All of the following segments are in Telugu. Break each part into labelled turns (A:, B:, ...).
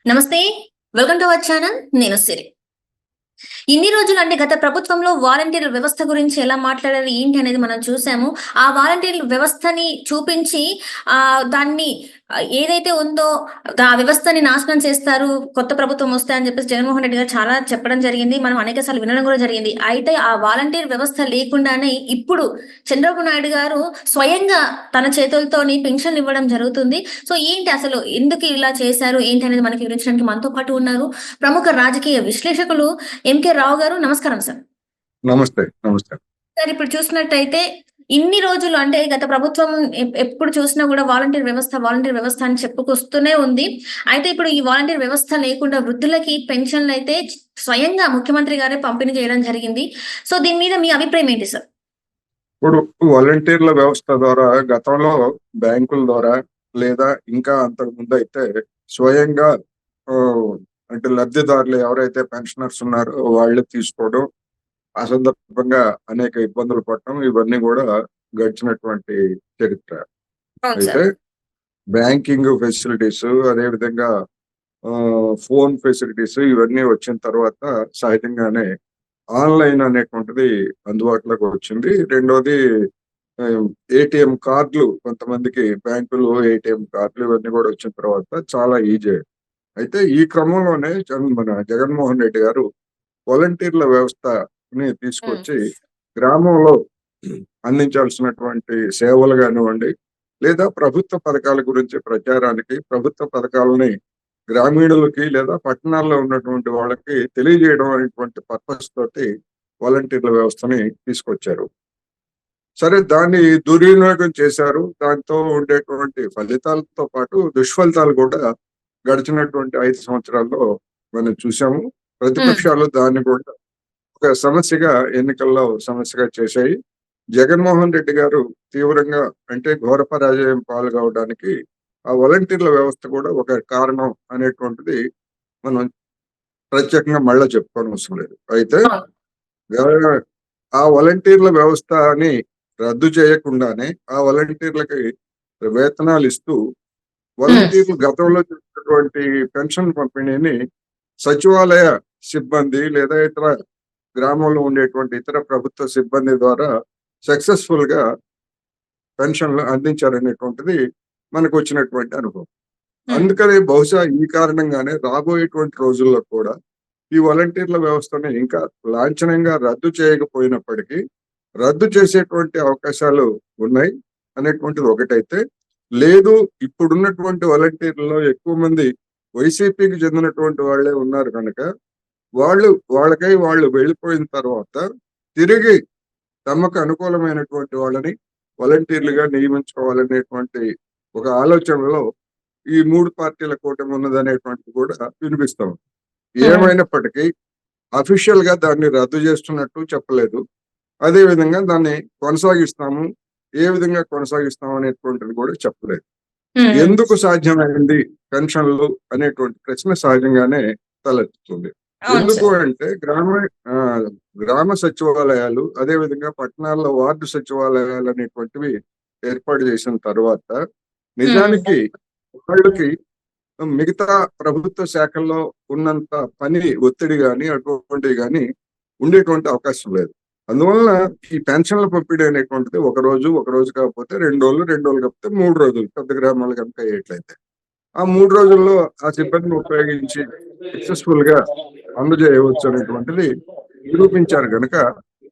A: నమస్తే. Welcome to our channel. నేను సిరి. ఇన్ని రోజులు అంటే గత ప్రభుత్వంలో వాలంటీర్ల వ్యవస్థ గురించి ఎలా మాట్లాడారు, ఏంటి అనేది మనం చూసాము. ఆ వాలంటీర్ల వ్యవస్థని చూపించి దాన్ని ఏదైతే ఉందో ఆ వ్యవస్థని నాశనం చేస్తారు, కొత్త ప్రభుత్వం వస్తే అని చెప్పేసి జగన్మోహన్ రెడ్డి గారు చాలా చెప్పడం జరిగింది. మనం అనేక సార్లు వినడం కూడా జరిగింది. అయితే ఆ వాలంటీర్ వ్యవస్థ లేకుండానే ఇప్పుడు చంద్రబాబు నాయుడు గారు స్వయంగా తన చేతులతోని పెన్షన్లు ఇవ్వడం జరుగుతుంది. సో ఏంటి అసలు ఎందుకు ఇలా చేశారు, ఏంటి అనేది మనకి వివరించడానికి మనతో పాటు ఉన్నారు ప్రముఖ రాజకీయ విశ్లేషకులు ఎంకే రావు గారు. నమస్కారం సార్.
B: నమస్తే. నమస్తే
A: సార్. ఇప్పుడు చూసినట్టయితే ఇన్ని రోజులు అంటే గత ప్రభుత్వం ఎప్పుడు చూసినా కూడా వాలంటీర్ వ్యవస్థ అని చెప్పుకొస్తూనే ఉంది. అయితే ఇప్పుడు ఈ వాలంటీర్ వ్యవస్థ లేకుండా వృద్ధులకి పెన్షన్లు అయితే స్వయంగా ముఖ్యమంత్రి గారే పంపిణీ చేయడం జరిగింది. సో దీని మీద మీ అభిప్రాయం ఏంటి సార్?
B: ఇప్పుడు వాలంటీర్ల వ్యవస్థ ద్వారా గతంలో బ్యాంకుల ద్వారా లేదా ఇంకా అంతకు ముందు అయితే స్వయంగా అంటే లబ్ధిదారులు ఎవరైతే పెన్షనర్స్ ఉన్నారో వాళ్ళు తీసుకోవడం, ఆ సందర్భంగా అనేక ఇబ్బందులు పడటం, ఇవన్నీ కూడా గడిచినటువంటి చరిత్ర. అయితే బ్యాంకింగ్ ఫెసిలిటీస్, అదేవిధంగా ఫోన్ ఫెసిలిటీస్ ఇవన్నీ వచ్చిన తర్వాత సహజంగానే ఆన్లైన్ అనేటువంటిది అందుబాటులోకి వచ్చింది. రెండోది ఏటీఎం కార్డులు, కొంతమందికి బ్యాంకులు ఏటీఎం కార్డులు ఇవన్నీ కూడా వచ్చిన తర్వాత చాలా ఈజీ. అయితే ఈ క్రమంలోనే మన జగన్మోహన్ రెడ్డి గారు వాలంటీర్ల వ్యవస్థని తీసుకొచ్చి గ్రామంలో అందించాల్సినటువంటి సేవలు కానివ్వండి, లేదా ప్రభుత్వ పథకాల గురించి ప్రచారానికి, ప్రభుత్వ పథకాలని గ్రామీణులకి లేదా పట్టణాల్లో ఉన్నటువంటి వాళ్ళకి తెలియజేయడం అనేటువంటి పర్పస్ తోటి వాలంటీర్ల వ్యవస్థని తీసుకొచ్చారు. సరే, దాన్ని దుర్వినియోగం చేశారు. దాంతో ఉండేటువంటి ఫలితాలతో పాటు దుష్ఫలితాలు కూడా గడిచినటువంటి 5 సంవత్సరాల్లో మనం చూసాము. ప్రతిపక్షాలు దాన్ని కూడా ఒక సమస్యగా ఎన్నికల్లో సమస్యగా చేశాయి. జగన్మోహన్ రెడ్డి గారు తీవ్రంగా అంటే ఘోర పరాజయం పాల్గొవడానికి ఆ వాలంటీర్ల వ్యవస్థ కూడా ఒక కారణం అనేటువంటిది మనం ప్రత్యేకంగా మళ్ళా చెప్పుకోనవసరం లేదు. అయితే ఆ వాలంటీర్ల వ్యవస్థని రద్దు చేయకుండానే ఆ వాలంటీర్లకి వేతనాలు ఇస్తూ వాలంటీర్లు గతంలో చేసినటువంటి పెన్షన్ పంపిణీని సచివాలయ సిబ్బంది లేదా ఇతర గ్రామంలో ఉండేటువంటి ఇతర ప్రభుత్వ సిబ్బంది ద్వారా సక్సెస్ఫుల్ గా పెన్షన్లు అందించారనేటువంటిది మనకు వచ్చినటువంటి అనుభవం. అందుకని బహుశా ఈ కారణంగానే రాబోయేటువంటి రోజుల్లో కూడా ఈ వాలంటీర్ల వ్యవస్థను ఇంకా లాంఛనంగా రద్దు చేయకపోయినప్పటికీ రద్దు చేసేటువంటి అవకాశాలు ఉన్నాయి అనేటువంటిది ఒకటైతే, లేదు ఇప్పుడున్నటువంటి వాలంటీర్లలో ఎక్కువ మంది వైసీపీకి చెందినటువంటి వాళ్ళే ఉన్నారు కనుక వాళ్ళకై వాళ్ళు వెళ్ళిపోయిన తర్వాత తిరిగి తమకు అనుకూలమైనటువంటి వాళ్ళని వాలంటీర్లుగా నియమించుకోవాలనేటువంటి ఒక ఆలోచనలో ఈ 3 పార్టీల కూటమి ఉన్నదనేటువంటిది కూడా వినిపిస్తాం. ఏమైనప్పటికీ అఫీషియల్ గా దాన్ని రద్దు చేస్తున్నట్టు చెప్పలేదు. అదే విధంగా దాన్ని కొనసాగిస్తాము, ఏ విధంగా కొనసాగిస్తాము అనేటువంటిది కూడా చెప్పలేదు. ఎందుకు సాధ్యమైంది పెన్షన్లు అనేటువంటి ప్రశ్న సహజంగానే తలెత్తుతుంది. ఎందుకు అంటే గ్రామ సచివాలయాలు, అదే విధంగా పట్టణాల్లో వార్డు సచివాలయాలు అనేటువంటివి ఏర్పాటు చేసిన తర్వాత నిజానికి వాళ్ళకి మిగతా ప్రభుత్వ శాఖల్లో ఉన్నంత పని ఒత్తిడి కానీ అటువంటివి కానీ ఉండేటువంటి అవకాశం లేదు. అందువల్ల ఈ పెన్షన్ల పంపిణీ అనేటువంటిది ఒక రోజు కాకపోతే 2 రోజులు, 2 రోజులు కాకపోతే 3 రోజులు పెద్ద గ్రామాలు కనుక అయ్యేట్లయితే ఆ 3 రోజుల్లో ఆ సిబ్బందిని ఉపయోగించి సక్సెస్ఫుల్ గా అందజేయవచ్చు అనేటువంటిది నిరూపించారు కనుక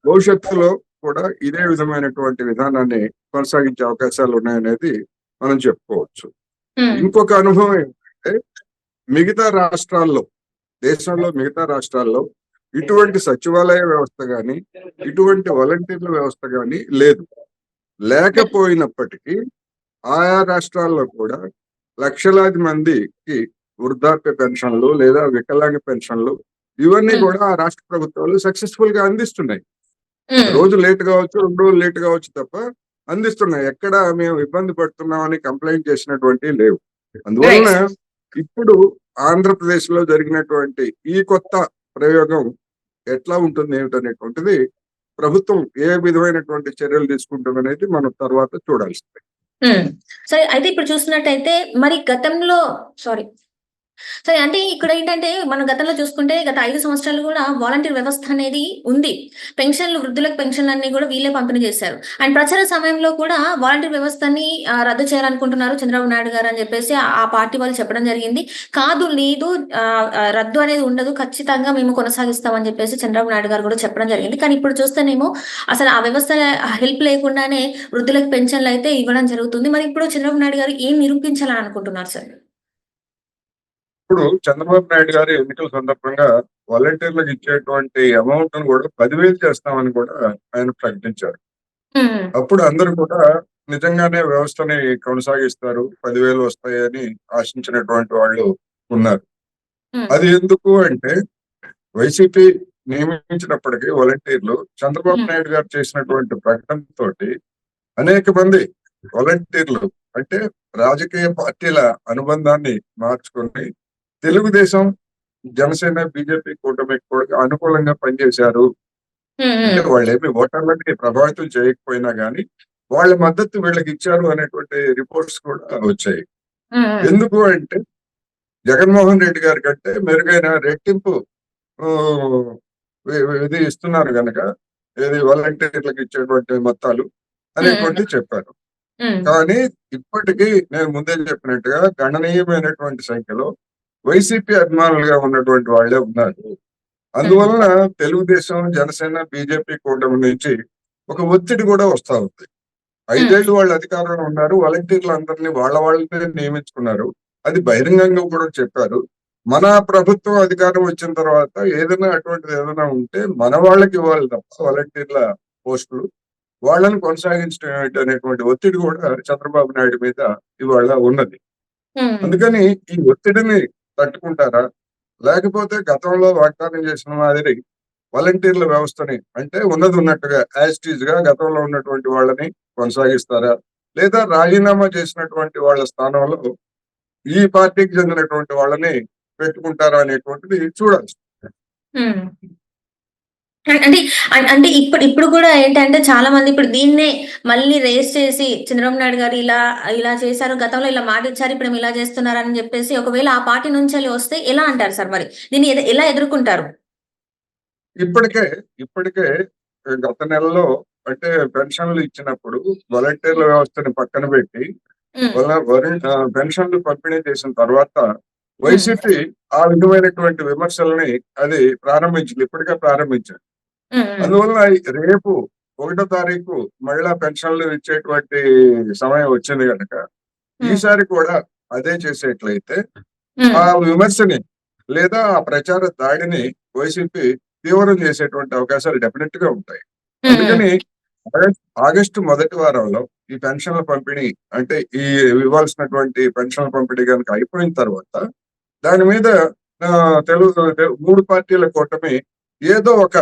B: భవిష్యత్తులో కూడా ఇదే విధమైనటువంటి విధానాన్ని కొనసాగించే అవకాశాలు ఉన్నాయనేది మనం చెప్పుకోవచ్చు. ఇంకొక అనుభవం ఏంటంటే మిగతా రాష్ట్రాల్లో, దేశంలో మిగతా రాష్ట్రాల్లో ఇటువంటి సచివాలయ వ్యవస్థ కానీ ఇటువంటి వాలంటీర్ల వ్యవస్థ కానీ లేదు. లేకపోయినప్పటికీ ఆయా రాష్ట్రాల్లో కూడా లక్షలాది మందికి వృద్ధాప్య పెన్షన్లు లేదా వికలాంగ పెన్షన్లు ఇవన్నీ కూడా ఆ రాష్ట్ర ప్రభుత్వాలు సక్సెస్ఫుల్ గా అందిస్తున్నాయి. రోజు లేట్ కావచ్చు, 2 రోజులు లేట్ కావచ్చు తప్ప అందిస్తున్నాయి. ఎక్కడ మేము ఇబ్బంది పడుతున్నామని కంప్లైంట్ చేసినటువంటి లేవు. అందువలన ఇప్పుడు ఆంధ్రప్రదేశ్ లో జరిగినటువంటి ఈ కొత్త ప్రయోగం ఎట్లా ఉంటుంది ఏమిటనేటువంటిది ప్రభుత్వం ఏ విధమైనటువంటి చర్యలు తీసుకుంటుందనేది మనం తర్వాత చూడాల్సిందే.
A: సరే, అయితే ఇప్పుడు చూసినట్టయితే మరి గతంలో సరే అంటే ఇక్కడేంటంటే, మనం గతంలో చూసుకుంటే గత 5 సంవత్సరాలు గూడా వాలంటీర్ వ్యవస్థ అనేది ఉంది. పెన్షన్‌లు వృద్ధులకు పెన్షన్‌లన్నీ గూడా వీళ్ళే పంపిణీ చేశారు. అండ్ ప్రచార సమయంలో కూడా వాలంటీర్ వ్యవస్థని రద్దు చేయాలనుకుంటున్నారు చంద్రబాబు నాయుడు గారు అని జెప్పేసి ఆ పార్టీ వాళ్ళు చెప్పడం జరిగింది. కాదు లేదు రద్దు అనేది ఉండదు. ఖచ్చితంగా మేము కొనసాగిస్తామని జెప్పేసి చంద్రబాబు నాయుడు గారు గూడా చెప్పడం జరిగింది. కానీ ఇప్పుడు చూస్తేనేమో అసలు ఆ వ్యవస్థ హెల్ప్ లేకుండానే వృద్ధులకు పెన్షన్‌లయితే ఇవ్వడం జరుగుతుంది. మరి ఇప్పుడు చంద్రబాబు నాయుడు గారు ఏం నిరూపించాలని అనుకుంటున్నారు సార్?
B: ఇప్పుడు చంద్రబాబు నాయుడు గారు ఎన్నికల సందర్భంగా వాలంటీర్లకు ఇచ్చేటువంటి అమౌంట్ కూడా 10,000 చేస్తామని కూడా ఆయన ప్రకటించారు.
A: హ్మ్.
B: అప్పుడు అందరూ కూడా నిజంగానే వ్యవస్థని కొనసాగిస్తారు, 10,000 వస్తాయని ఆశించినటువంటి వాళ్ళు ఉన్నారు.
A: హ్మ్.
B: అది ఎందుకు అంటే వైసీపీ నియమించినప్పటికీ వాలంటీర్లు చంద్రబాబు
A: హ్మ్.
B: నాయుడు గారు చేసినటువంటి ప్రకటనతోటి అనేక మంది వాలంటీర్లు అంటే రాజకీయ పార్టీల అనుబంధాన్ని మార్చుకొని తెలుగుదేశం, జనసేన, బీజేపీ కూటమికి కూడా అనుకూలంగా పనిచేశారు.
A: హ్మ్.
B: అంటే
A: హ్మ్.
B: వాళ్ళేమి ఓటర్లని ప్రభావితం చేయకపోయినా గానీ వాళ్ళ మద్దతు వీళ్ళకి ఇచ్చారు అనేటువంటి రిపోర్ట్స్ కూడా వచ్చాయి.
A: హ్మ్. హ్మ్.
B: ఎందుకు అంటే జగన్మోహన్ రెడ్డి గారి కంటే మెరుగైన రెట్టింపు ఆహ్, ఇది ఇస్తున్నారు గనక ఏది వాలంటీర్లకు ఇచ్చేటువంటి మొత్తాలు
A: హ్మ్.
B: అనేటువంటిది చెప్పారు.
A: హ్మ్.
B: కానీ ఇప్పటికీ నేను ముందే చెప్పినట్టుగా గణనీయమైనటువంటి సంఖ్యలో వైసీపీ అభిమానులుగా ఉన్నటువంటి వాళ్ళే ఉన్నారు.
A: హ్మ్.
B: అందువలన తెలుగుదేశం, జనసేన, బీజేపీ కూటమి నుంచి ఒక ఒత్తిడి కూడా వస్తా ఉంది.
A: హ్మ్.
B: 5 ఏళ్ళు వాళ్ళు అధికారంలో ఉన్నారు. వాలంటీర్లందరినీ వాళ్ళనే నియమించుకున్నారు. అది బహిరంగంగా కూడా చెప్పారు. మన ప్రభుత్వం అధికారం వచ్చిన తర్వాత ఏదైనా అటువంటిది ఏదైనా ఉంటే మన వాళ్ళకి ఇవ్వాలి తప్ప వాలంటీర్ల పోస్టులు వాళ్ళని కొనసాగించడం ఏంటి అనేటువంటి ఒత్తిడి కూడా చంద్రబాబు నాయుడు మీద ఇవాళ ఉన్నది.
A: హ్మ్.
B: అందుకని ఈ ఒత్తిడిని తట్టుకుంటారా? లేకపోతే గతంలో వాగ్దానం చేసిన మాదిరి వాలంటీర్ల వ్యవస్థని అంటే ఉన్నది ఉన్నట్టుగా యాజ్ ఇట్ ఈజ్ గా గతంలో ఉన్నటువంటి వాళ్ళని కొనసాగిస్తారా? లేదా రాజీనామా చేసినటువంటి వాళ్ళ స్థానంలో ఈ పార్టీకి చెందినటువంటి వాళ్ళని పెట్టుకుంటారా అనేటువంటిది చూడాలి.
A: హ్మ్. అంటే అంటే ఇప్పుడు కూడా ఏంటంటే చాలా మంది ఇప్పుడు దీన్నే మళ్ళీ రేస్ చేసి చంద్రబాబు నాయుడు గారు ఇలా చేశారు. గతంలో ఇలా మాటిచ్చారు. ఇప్పుడేమో ఇలా చేస్తున్నారని జెప్పేసి ఒకవేళ ఆ పార్టీ నుంచెళ్ళి వస్తే ఎలా అంటారు సార్ మరి? దీన్ని ఎలా ఎదుర్కుంటారు?
B: ఇప్పటికే ఇప్పటికే గత నెలలో అంటే పెన్షన్లు ఇచ్చినప్పుడు వాలంటీర్ల వ్యవస్థని పక్కన పెట్టి
A: హ్మ్.
B: పెన్షన్లు పంపిణీ చేసిన తర్వాత
A: హ్మ్.
B: వైసీపీ ఆ విధమైనటువంటి విమర్శల్ని అది ప్రారంభించింది. ఇప్పటికే ప్రారంభించారు.
A: హ్మ్. హ్మ్.
B: అందువల్ల రేపు 1 తారీఖు మళ్ళా పెన్షన్లు ఇచ్చేటువంటి సమయం వచ్చింది గనక
A: హ్మ్.
B: ఈసారి కూడా అదే చేసేట్లయితే
A: హ్మ్.
B: ఆ విమర్శని లేదా ఆ ప్రచార దాడిని వైసీపీ తీవ్రం చేసేటువంటి అవకాశాలు డెఫినెట్ గా ఉంటాయి.
A: హ్మ్. హ్మ్.
B: అందుకని ఆగస్టు మొదటి వారంలో ఈ పెన్షన్ల పంపిణీ అంటే ఈ ఇవ్వాల్సినటువంటి పెన్షన్ల పంపిణీ గనుక అయిపోయిన తర్వాత దాని మీద తెలుగు 3 పార్టీల కూటమి ఏదో ఒక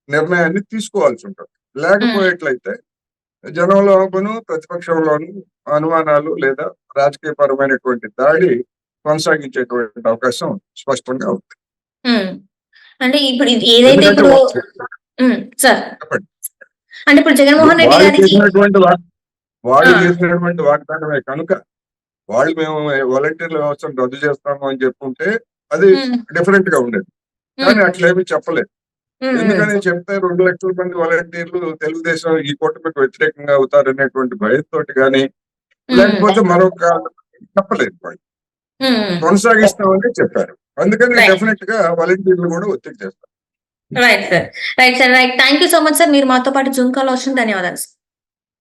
B: నిర్ణయాన్ని తీసుకోవాల్సి ఉంటుంది.
A: హ్మ్.
B: లేకపోయేట్లయితే జనంలోను, ప్రతిపక్షంలోను అనుమానాలు లేదా రాజకీయపరమైనటువంటి దాడి కొనసాగించేటువంటి అవకాశం స్పష్టంగా ఉంది.
A: హ్మ్. అంటే ఇప్పుడు ఇది ఏదైతే
B: ఎందుకంటే
A: ఇప్పుడు హ్మ్. సార్.
B: చెప్పండి.
A: అంటే ఇప్పుడు జగన్మోహన్ రెడ్డి
B: వాళ్ళు
A: గారికి
B: చేసినటువంటి
A: ఆ!
B: వాళ్ళు చేసినటువంటి వాగ్దానమే కనుక వాళ్ళు మేము వాలంటీర్ల వ్యవస్థను రద్దు చేస్తాము అని చెప్పుంటే అది
A: హ్మ్.
B: డిఫరెంట్ గా ఉండేది. కానీ
A: హ్మ్.
B: అట్లేమీ చెప్పలేదు.
A: హ్మ్. హ్మ్.
B: ఎందుకని చెప్తే 2,00,000 మంది వాలంటీర్లు తెలుగుదేశం ఈ కూటమికి వ్యతిరేకంగా అవుతారనేటువంటి భయంతోటి గాని,
A: హ్మ్.
B: లేకపోతే మరొక చెప్పలేదు వాళ్ళు.
A: హ్మ్.
B: కొనసాగిస్తామని చెప్పారు. అందుకని
A: రైట్.
B: డెఫినెట్ గా వాలంటీర్లు కూడా ఒత్తిడి చేస్తారు.
A: Right sir. Right sir. Right. Thank you so much sir. మీరు మాతో పాటు జూమ్ కాల్‌లో వచ్చినందుకు ధన్యవాదాలు సార్.